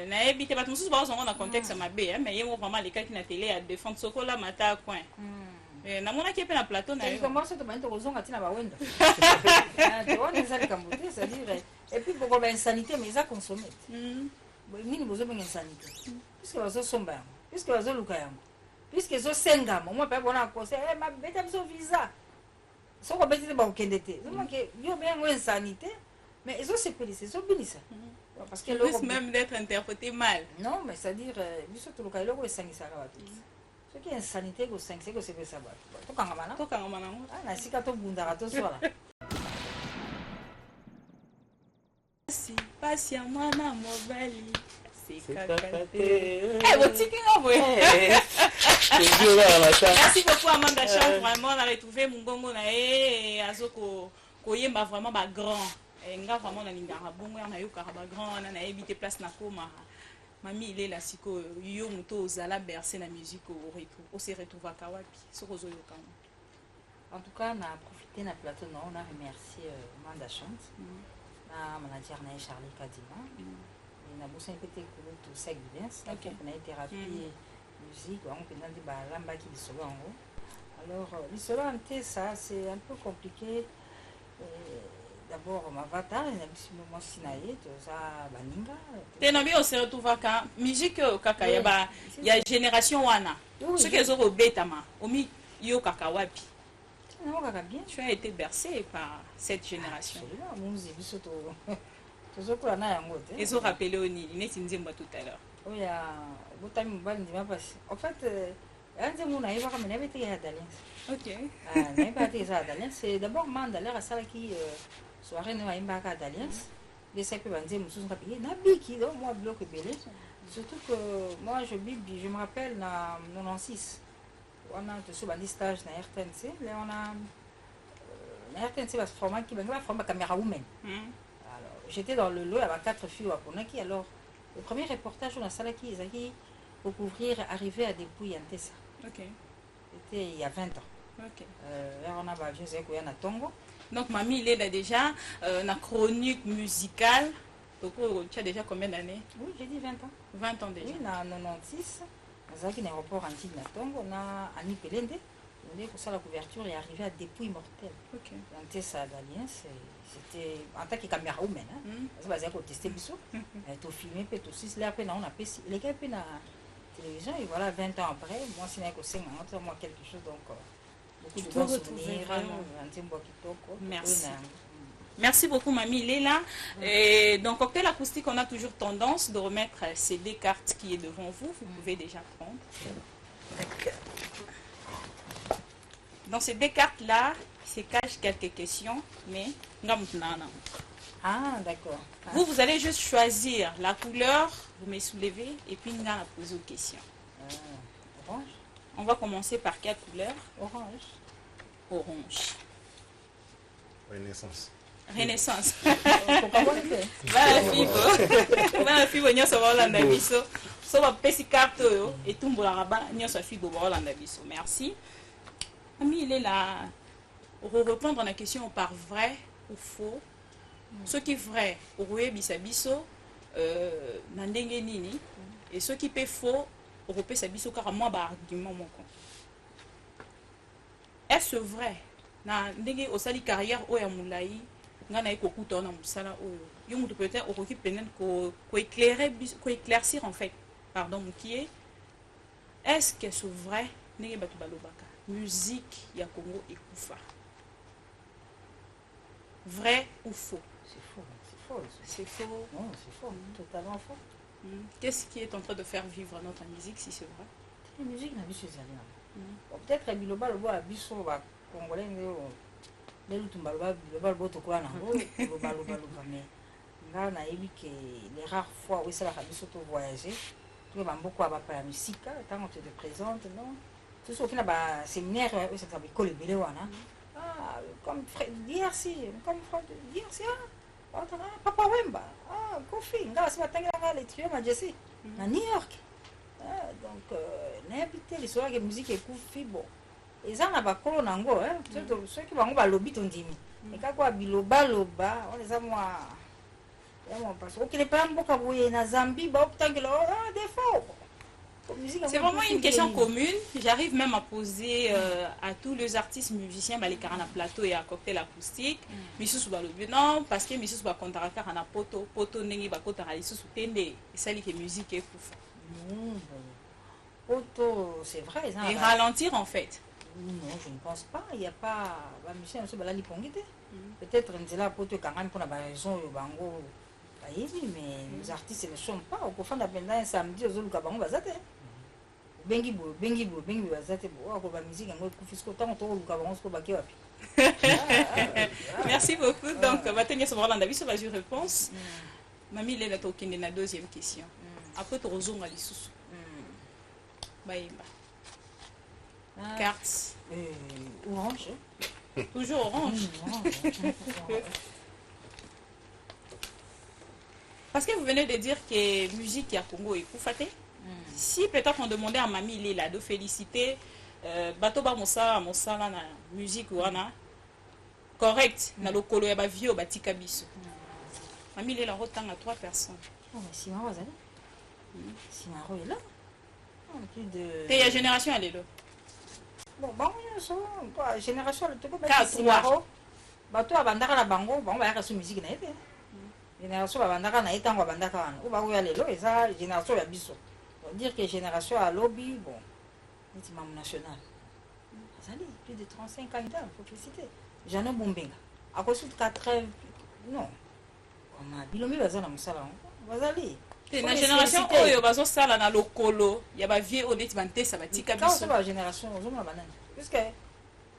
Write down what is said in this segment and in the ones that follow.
na ebité ba mususu ba zongo na contexte mabe mais yemo vraiment les cas qui na télé à défendre sokola mata coin na mona ki pe na plateau na yo comment ça te manje kozonga tina ba wenda tu vois les ali kambote c'est dire et puis beaucoup d'insanité mais ça consomme nini bozo benga insanité puisque bazo somba puisque bazo luka yango puisque zo senga moi pe bona ko c'est ma beta biso visa soko beti ba okende te donc yo bengo insanité mais ils ont sécurisé ils ont béni ça parce que risque même d'être interprété mal non mais c'est à dire biso to luka loko esangisa ka batu ce qui est insanité ko sangisa ko c'est ça batu to kanga mana ah na sika to bundara to sola si pasia mwana mobali merci beaucoup Amanda Chant, vraiment on a retrouvé Mungongo na azoko koyemba vraiment ba grand nga vraiment na lingara bongo na yo karaba grand na éviter place na koma mami il est là siko yo muto ozala bercé na musique au se retrouva kawapi sokozo yo kama en tout cas on a profité na plateau on a remercié Amanda Chant na manager na Charlie Kadima na bossa peut-être que tout ça bien ça on a thérapie musique on peut dans des balamba qui solo en alors le solo en ça c'est un peu compliqué d'abord ma vata na bisimo mo sinaye to za baninga tena bi on se retrouve ka musique kaka ya génération wana ce que zo robetama omi yo kaka wapi non kaka bien tu as été bercé par cette génération mon musique to ils ont rappelé au Nil, il est tout à l'heure. Oui, en fait, c'est d'abord Mandalère à ça qui soirée d'alliance. Les cinq moi bloc belé. Surtout que moi je me rappelle en 96. On a tout un stage dans RTNC. Là on a RTNC va se former qui va former caméra woman. J'étais dans le lot avec 4 filles à Konaki. Alors, le premier reportage, on a Salaki, ils ont pour couvrir arriver à Dépouille en Tessa. C'était il y a 20 ans. Là, on a à Tongo. Donc, mamie, il est là déjà, la chronique musicale. Donc, tu as déjà combien d'années? Oui, j'ai dit 20 ans. 20 ans déjà. Oui, en 96, on a un aéroport antique à Tongo. On a Annie Pelende. On est pour ça la couverture est arrivée à Dépouille mortelle. Dans Tessa d'Alliance. C'était en tant que caméra humaine c'est basé à tester biso tout filmer peut aussi là après on a payé les gars puis na télévision et voilà 20 ans après moi c'est là que c'est moi quelque chose donc beaucoup de bons souvenirs merci beaucoup mamie Léla et donc cocktail acoustique on a toujours tendance de remettre ces deux cartes qui est devant vous pouvez déjà prendre dans ces deux cartes là se cache quelques questions, mais ah d'accord. Vous allez juste choisir la couleur, vous me soulevez et puis nous allons poser aux questions. Orange. On va commencer par quelle couleur? Orange. Orange. Renaissance. Renaissance. Va la fibre nyonso ba Holanda biso. So ba pesi carte yo et tumbola raba nyonso fibre ba Holanda biso. Merci. Ami il est là. Pour répondre à la question par vrai ou faux, ce qui est vrai, au bisabiso, nandenge nini, et ce qui est faux, au bisabiso car moi bah argument mon con. Est-ce vrai? Nandenge au sali carrière au yamoulaï, ngana eko kuta na musala o yo peut-être au qui peut-être ko éclaircir en fait, pardon mukié. Est-ce que c'est vrai? Nenge batu balobaka. Musique ya Congo ekufa. Vrai ou faux? C'est faux, c'est faux. C'est faux. Non, c'est faux, totalement faux. Qu'est-ce qui est en train de faire vivre notre musique si c'est vrai? La musique n'a pas de peut-être que Biloba le bois a biso va congolais mais le tumbalba Biloba le bois to quoi na Biloba mais là on a eu que les rares fois où ça la biso to voyager tu vas beaucoup à la musique quand on te présente non tout ce qui n'a pas séminaire où ça s'appelle école Bilowana. Ah, comme frère DRC, comme frère DRC, Papa Wemba, Kofi, là, c'est matin que les trios à Jesse, à New York. Donc, n'habitez les soirées de musique et Kofi, bon. Et ça n'a pas colon en go, ceux qui vont au lobby, on dit. Et quand quoi, biloba, loba, on les a moi. parce que les parents beaucoup na Zambie ba tant que là des fois. C'est vraiment une question commune. J'arrive même à poser à tous les artistes musiciens, les carans à plateau et à cocktail acoustique. Missus ou le non, parce que Missus va compter à un poto nengi ba kota ali sous tende et ça li que musique est pour poto, c'est vrai. Et ralentir en fait. Non, je ne pense pas. Il n'y a pas. La musicien se balade l'hypongité. Peut-être on là poto quand même pour la raison au bango. Mais les artistes ne le sont pas. Au fond d'un samedi aux autres cabango bazate. Bengi bazate pour la musique en confisque autant au cabango pour baquer wapi. Merci beaucoup. Donc, maintenant, sur la réponse. Mamie, il est là, la deuxième question. Après, tu rejoins à l'issue. Carte. Orange. Toujours orange. Parce que vous venez de dire que musique à Congo est Koufaté. Si peut-être on demandait à Mamie, il est là, de féliciter Batoba Moussa, la musique ou correct, na le colo ya vieux batika biso. Mamie, il est là, autant à 3 personnes. Oh, mais si Maro est là. Plus de. Et la génération, elle est là. Bon, la génération, elle est là. Si Maro, Bato a bandaka la bango, bon, va y avoir musique na été. Génération a bandaka na été, on va bandaka. Ou va y aller là, et ça, génération ya biso. On dire que génération à lobby, bon, c'est membre national. Ça dit, plus de 35 candidats, il faut féliciter. J'en ai bombé. À cause de 80, non. On a bilomi bazana musala. Bazali. La génération oyo bazo sala na lokolo, ya ba vieux honnête banté ça batika biso. C'est la génération ozo na banane. Parce que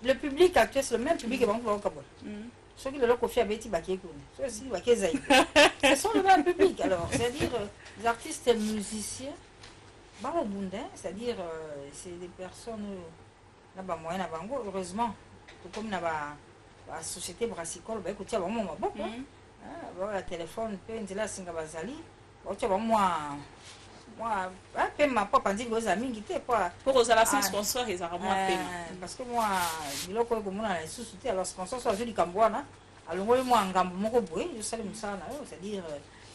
le public actuel c'est le même public que bango au Kabul. Ceux qui le confié à Betty Baké ceux aussi Baké Zaï. Ce sont le même public alors, c'est-à-dire les artistes et musiciens Baro Bundin, c'est-à-dire c'est des personnes là bas moyen à bango heureusement tout comme na ba société brassicole ba écoute ya ba moi bon. Le téléphone peut là singa bazali moi ma papa dit aux amis qui étaient pas pour aux la sponsor ils ont moins peine parce que moi biloko ko mona na sous-souté alors sponsor soit joli kambwana alors moi ngambo moko boye je salue ça là c'est-à-dire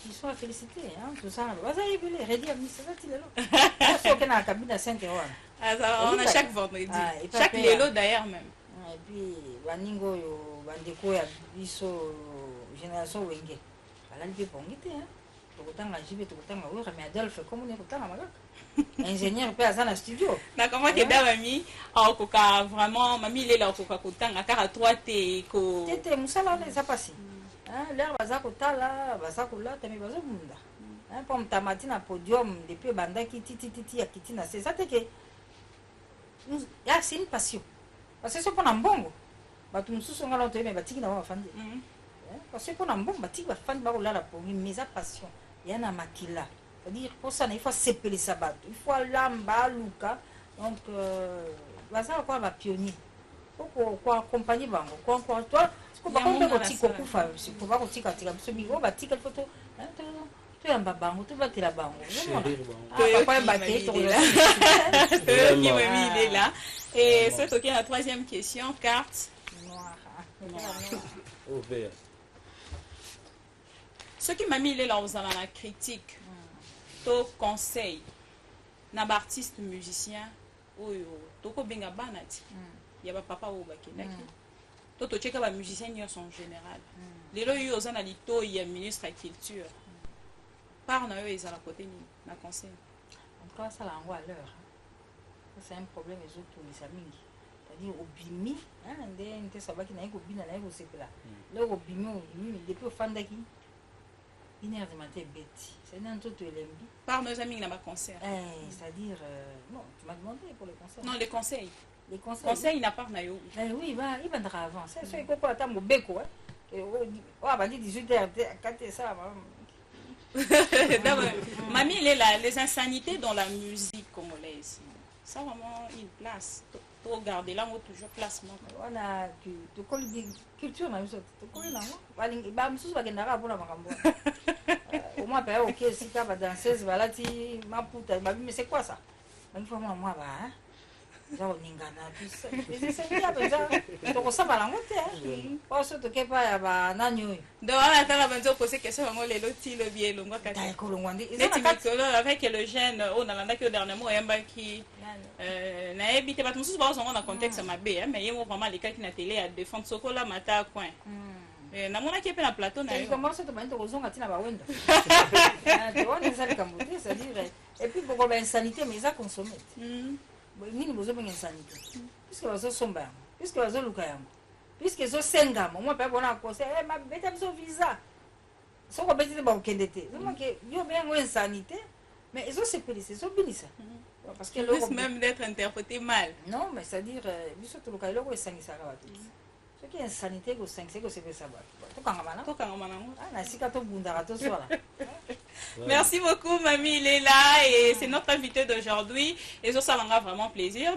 ils sont à féliciter hein tout ça bazali bile ready à ministre ça là c'est que na cabine sainte on a chaque vendredi chaque lelo d'ailleurs même et puis baningo yo bandeko ya biso génération wenge ala lipe pongite hein tokotanga jibe tokotanga wera mais Adolphe comme on est kotanga magaka ingénieur pe azana studio na comment que mami akoka vraiment mami il est là akoka kotanga car 3 te ko tete musala les a passé hein l'air baza kotala baza kolata mais baza munda hein pour tamati na podium depuis bandaki titi ya kitina c'est ça que là c'est une passion parce que c'est pour un bongo batu mususu ngala to mais batiki na bafandi parce que pour un bon batiki bafandi ba kolala pour mais sa passion ya na makila c'est-à-dire pour ça il faut s'épeler sa batte il faut lamba luka donc baza quoi ba pionnier pour accompagner bango quoi toi ko ba ko ko kufa ko ba ko tika biso bigo batika photo tu yamba bango tu batela bango papa baté to qui me est là et c'est OK la troisième question carte noire au vert. Ce qui m'a mis il est là aux la critique to conseil na artiste musicien oyo toko benga banati ya ba papa o bakendaki to cheka ba musicien nyos en général lelo yo ozana lito ya ministre de la culture par na yo ezala côté ni na conseil en tout cas ça la envoie à l'heure c'est un problème les autres les amis c'est-à-dire obimi hein ndé sabaki na yiko bina na yiko sepela le obimi depuis fandaki 1h du matin bête c'est un tout elembi par nos amis na ba concert c'est-à-dire non tu m'as demandé pour les concerts non les conseils conseils il n'a pas na yo oui bah il va avant c'est ce que quoi ta mobeko hein oh bah dit 18h 4 ça mamie il est là les insanités dans la musique congolaise ça vraiment une place pour garder là on toujours placement on a de culture na biso to kola nango balingi ba mususu bakendaka mpona makambo au moins pa OK si ka ba danseuse balati maputa ba mais c'est quoi ça il faut moi bah eza koningana ezisengia mpenza tokosamba nango te po so tokepa ya banani oyo donc wana atala banzi opose question yango lelo ti lobi elongwa kaka ekolongwa nde neti mikolo avec le jeune oyo nalandaki oyo dernièrement oyambaki nayebi te bato mosusu bazongo na contexte mabe mais ye mo vraiment alekaki na télé ya défendre sokola mata coin namonaki mpe na plateau na yokomoso tobandi tokozonga ntina bawendo wana eza likambo te c'est-à-dire epuis bokoloba insanité mais eza consommete nini bozobenga insanité puisque bazosomba yango puisque bazoluka yango puisque ezosengama omoi mpe bona akose mabeta biso visa soko obeti te bakokende te ezomoke yo beyango insanité mais ezosepelisa ezobilisa parce que même d'être interprété mal non mais c'est-à-dire biso toluka eloko esangisaka bato soki insanité ekosangisa ekosepelisa bato tokangama nango na esika tobundaka toswala. Merci beaucoup, Mamie Léla, et c'est notre invité d'aujourd'hui. Et ça m'a vraiment plaisir.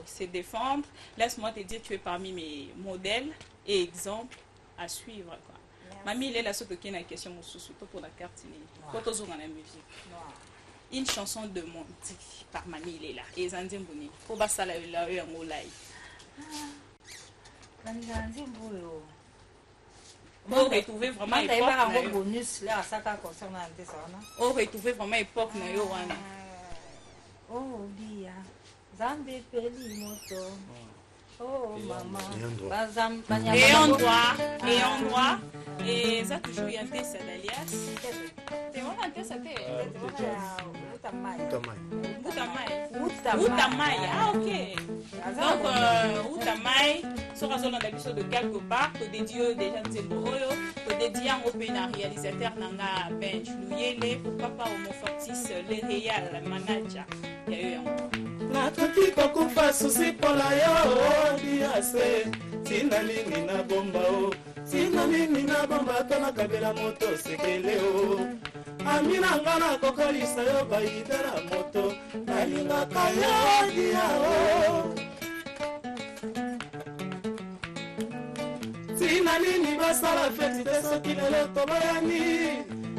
Se défendre. Laisse-moi te dire, tu es parmi mes modèles et exemples à suivre. Mamie Léla, ce qui est une question pour la carte, pour la musique. Une chanson de Monty par Mamie Léla. Et Zanzimbouni. Pour ça, la on retrouver vraiment époque bonus là ça concernant ça on retrouver vraiment époque na yo wana oh dia zambe peli moto oh maman bazam et endroit et ça toujours y a des d'alias c'est vraiment intéressant Outamai, ah ok. Donc, Outamai, sera sur l'épisode de quelque part, que dédié déjà de Zemboroyo, que dédié en opéna réalisateur Nanga Bench, Louyele, pourquoi pas Homo Fortis, le Réal, Manaja. Il y a eu un. Nakoki kokufa susi pola yo diase tina nini na bomba o tina nini na bomba tona kabela moto sekele o amina ngana kokolisa yo baidara moto nalingaka yo dia o tina nini basala feti te soki lelo tobayani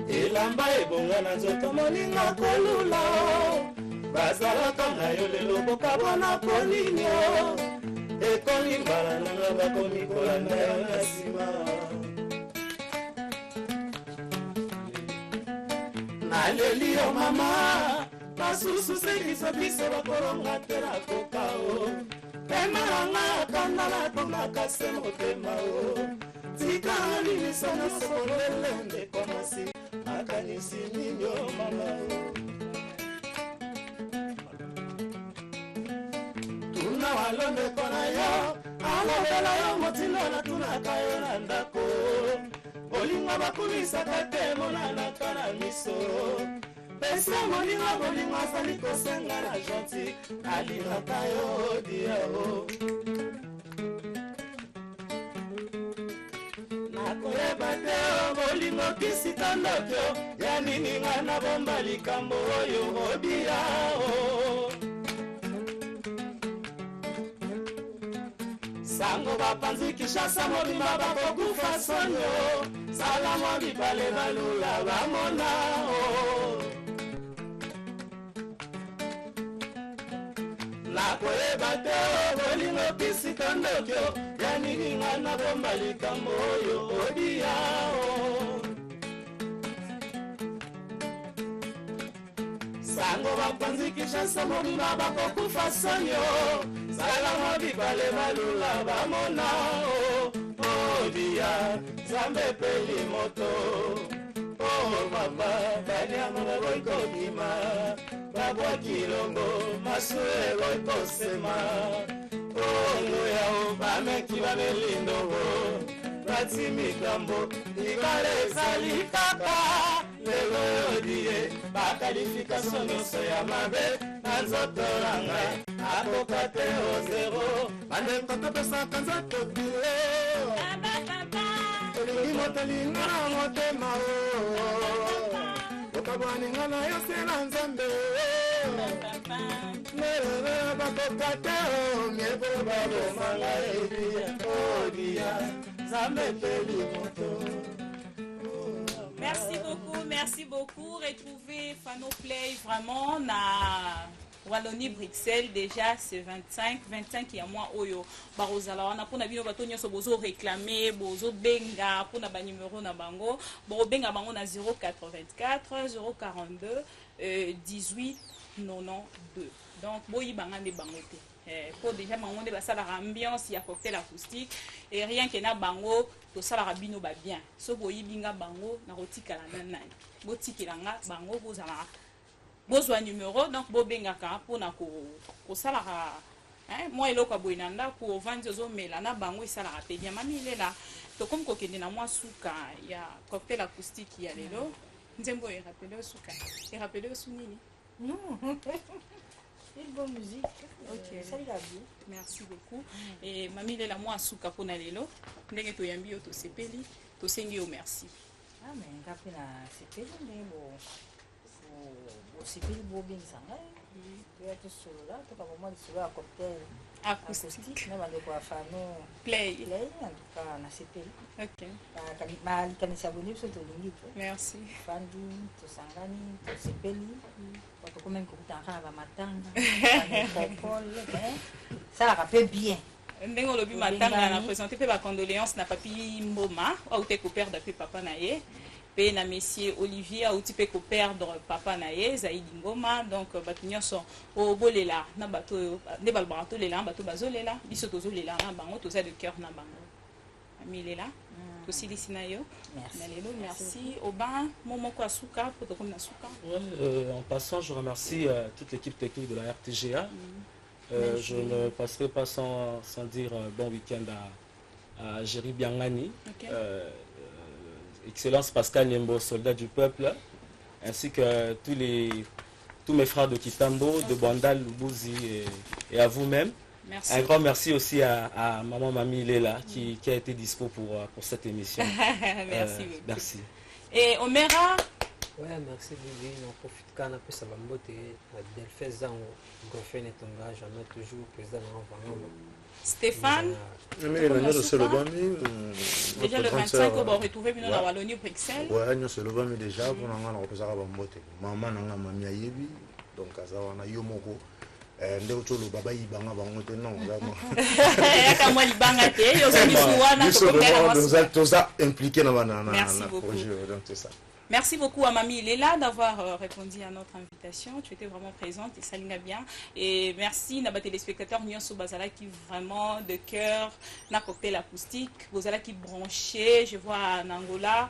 elamba ebonga na nzoto moninga kolula o bazalaka na yo lelo bokabona ponini o ekomi mbala nanga bakomi kolanda yo na nsima naleli yo mama basusu sekisa biso bakolonga te na koka o pema nanga akanda nakomaka se motema o tika nimiso nasokolele ndeko masi akanisi nini o mama o tuna walondeko na yo alobela yo motindo natunaka yo na ndako bolingo bakumisaka te monanaka na miso pesa moninga bolingo azali kosenga na gentil alingaka yo diao nakoyeba te bolingo kisika ndokyo ya nini nga na bomba likambo oyo obiao sango bapanzi kishasa mobimba bakokufa sonyo sala mwa bibale balula bamona o nakoyeba te bolingo kisika ndokyo ya nini nga na bomba likambo oyo odia o sango bapanzi kishasa mobimba bakokufa sonyo sala mwa bibale balula bamona o odia zambe peli moto o mama banyama boikobima babwakilongo masue boikosema ongo yao bameki babelindongo batimikambo libale ezali kaka lelo yodie bakalifikasio nyonso ya mabe na nzoto na ngai akoka te o zero bandeko topesaka nzoto bile olingi motolinga na motema o okabwaninga na yo se na nzambe merere bakoka te o mieko babomanga ebi odia zambe peli moto. Merci beaucoup, merci beaucoup. Retrouvez Fano Play vraiment na Wallonie Bruxelles déjà c'est 25 il y a moi oyo barozala wana pona bino bato nyonso bozo réclamer bozo benga pona ba numéro na bango bo benga bango na 084 042 18 92 donc boyi banga nde bango te pour déjà bango nde basala ambiance ya cocktail acoustique et rien que na bango to sala bino ba bien so boyi binga bango na rotikala na nani botikilanga bango bozala bozwa numéro donc bobengaka mpona kosalaka mwa eloko boye na ndako ovandi ozomela na bango esalaka te bien mami lela tokomi kokende na mwa suka ya cocktail acoustique ya lelo nzembo erapele suka erapele osu nini une bonne musique. Ok, ça ira bien. Merci beaucoup. Et mami lela mwa suka mpona lelo ndenge toyambi yo tosepeli tosengi yo merci. Ah mais ngapi na sepeli ndenge osepeli bobengisa ngai toya tosolola toka mwa lisolo ya cocktail acoustique na bandeko ya fano play en tout cas na sepeli. Ok. Balikanisi ya boni biso tolingi te. Merci. Fandi tosangani tosepeli tokomi kokutana na bamatanga bapopole salaka mpe bien. Ndenge olobi matanga na présenter mpe bacondoléance na papi Mboma auti koperdre mpe papa na ye mpe na monsieur Olivier auti mpe koperdre papa na ye Zaidi Ngoma donc bato nyonso obolela na bato oyo nde balobaka tolela na bato bazolela biso tozolela na bango toza de cœur na bango amilela tosilisi na yo na lelo merci oba momoko asuka po tokomi na suka. En passant je remercie toute l'équipe technique de la RTGA. Je ne passerai pas sans dire bon week-end à Jerry Biangani, Okay. Excellence Pascal Niembo, soldat du peuple, ainsi que tous mes frères de Kitambo, de Bandal, Lubuzi et à vous-même. Merci. Un grand merci aussi à maman Mami Lela qui a été dispo pour cette émission. Merci beaucoup. Merci. Et Omera. Ouais, merci Vivi. On profite quand on a pu savoir que Delphine Zango, Goffin et Tonga, jamais toujours président de Stéphane. Déjà le 25, on va retrouver dans Wallonie Bruxelles. Ouais, nous sommes le déjà pour nous représenter Bambote. Maman n'a mamie ayebi donc azawana yomoko. Ndeko tolo baba yibanga bango te non vraiment. Yaka moi libanga te, yo zo misuwana to komela toza impliqué dans Merci beaucoup. projet donc c'est ça. Merci beaucoup à Mamie Lela d'avoir répondu à notre invitation. Tu étais vraiment présente et ça l'a bien. Et merci à nos téléspectateurs Nyonso Bazala qui vraiment de cœur n'a cocktail acoustique. Bazala qui branché, je vois en Angola.